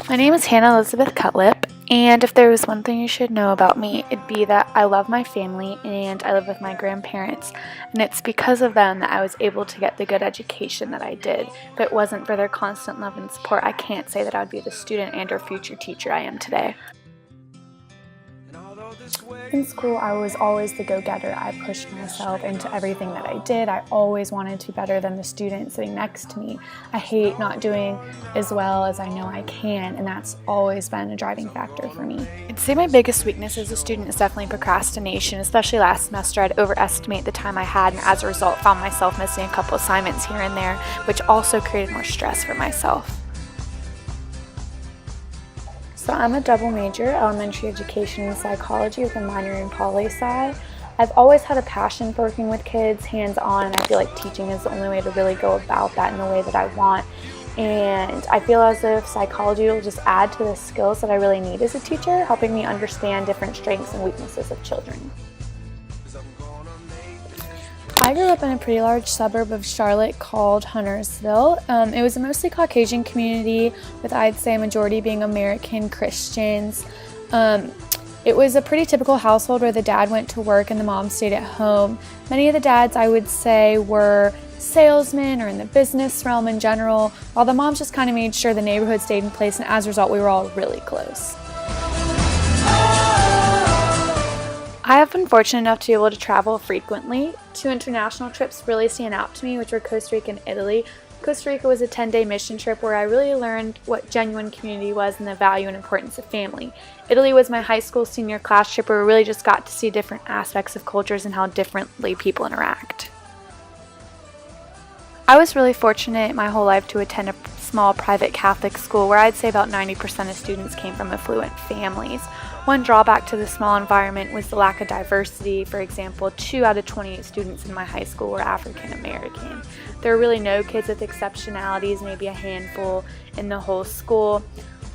My name is Hannah Elizabeth Cutlip, and if there was one thing you should know about me, it'd be that I love my family and I live with my grandparents, and it's because of them that I was able to get the good education that I did. If it wasn't for their constant love and support, I can't say that I would be the student and or future teacher I am today. In school, I was always the go-getter. I pushed myself into everything that I did. I always wanted to be better than the student sitting next to me. I hate not doing as well as I know I can, and that's always been a driving factor for me. I'd say my biggest weakness as a student is definitely procrastination. Especially last semester, I'd overestimate the time I had, and as a result found myself missing a couple assignments here and there, which also created more stress for myself. So I'm a double major, elementary education and psychology, with a minor in poli-sci. I've always had a passion for working with kids hands-on, and I feel like teaching is the only way to really go about that in the way that I want. And I feel as if psychology will just add to the skills that I really need as a teacher, helping me understand different strengths and weaknesses of children. I grew up in a pretty large suburb of Charlotte called Huntersville. It was a mostly Caucasian community, with I'd say a majority being American Christians. It was a pretty typical household where the dad went to work and the mom stayed at home. Many of the dads, I would say, were salesmen or in the business realm in general, while the moms just kind of made sure the neighborhood stayed in place, and as a result we were all really close. I have been fortunate enough to be able to travel frequently. Two international trips really stand out to me, which were Costa Rica and Italy. Costa Rica was a 10-day mission trip where I really learned what genuine community was and the value and importance of family. Italy was my high school senior class trip where we really just got to see different aspects of cultures and how differently people interact. I was really fortunate my whole life to attend a small private Catholic school where I'd say about 90% of students came from affluent families. One drawback to the small environment was the lack of diversity. For example, 2 out of 28 students in my high school were African American. There were really no kids with exceptionalities, maybe a handful in the whole school.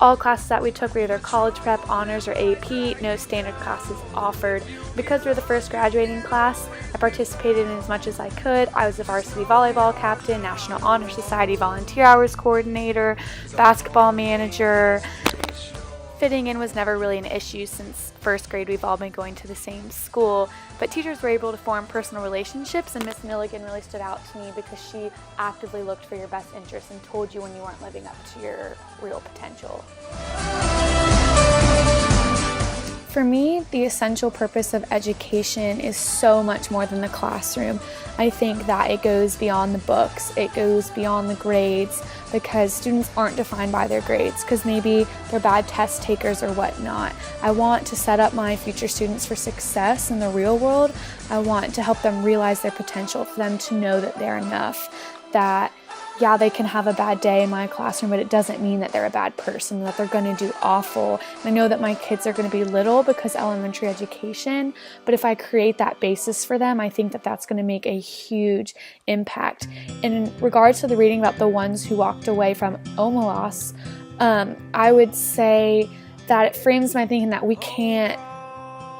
All classes that we took were either college prep, honors, or AP, no standard classes offered. Because we were the first graduating class, I participated in as much as I could. I was the varsity volleyball captain, National Honor Society volunteer hours coordinator, basketball manager. Fitting in was never really an issue since first grade we've all been going to the same school, but teachers were able to form personal relationships, and Miss Milligan really stood out to me because she actively looked for your best interests and told you when you weren't living up to your real potential. For me, the essential purpose of education is so much more than the classroom. I think that it goes beyond the books, it goes beyond the grades, because students aren't defined by their grades, because maybe they're bad test takers or whatnot. I want to set up my future students for success in the real world. I want to help them realize their potential, for them to know that they're enough, that yeah, they can have a bad day in my classroom, but it doesn't mean that they're a bad person, that they're going to do awful. And I know that my kids are going to be little because elementary education, but if I create that basis for them, I think that that's going to make a huge impact. And in regards to the reading about the ones who walked away from Omelas, I would say that it frames my thinking that we can't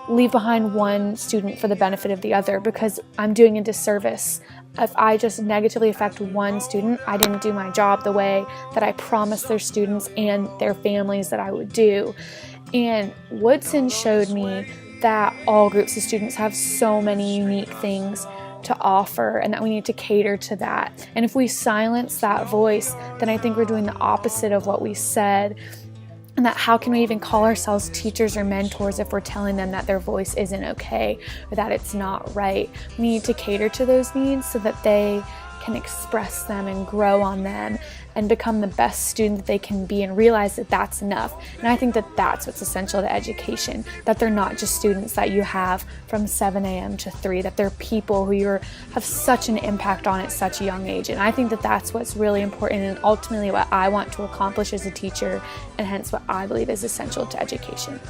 leave behind one student for the benefit of the other, because I'm doing a disservice. If I just negatively affect one student, I didn't do my job the way that I promised their students and their families that I would do. And Woodson showed me that all groups of students have so many unique things to offer, and that we need to cater to that. And if we silence that voice, then I think we're doing the opposite of what we said. And that how can we even call ourselves teachers or mentors if we're telling them that their voice isn't okay or that it's not right? We need to cater to those needs so that they can express them and grow on them and become the best student that they can be, and realize that that's enough. And I think that that's what's essential to education, that they're not just students that you have from 7 a.m. to 3, that they're people who have such an impact on at such a young age. And I think that that's what's really important, and ultimately what I want to accomplish as a teacher, and hence what I believe is essential to education.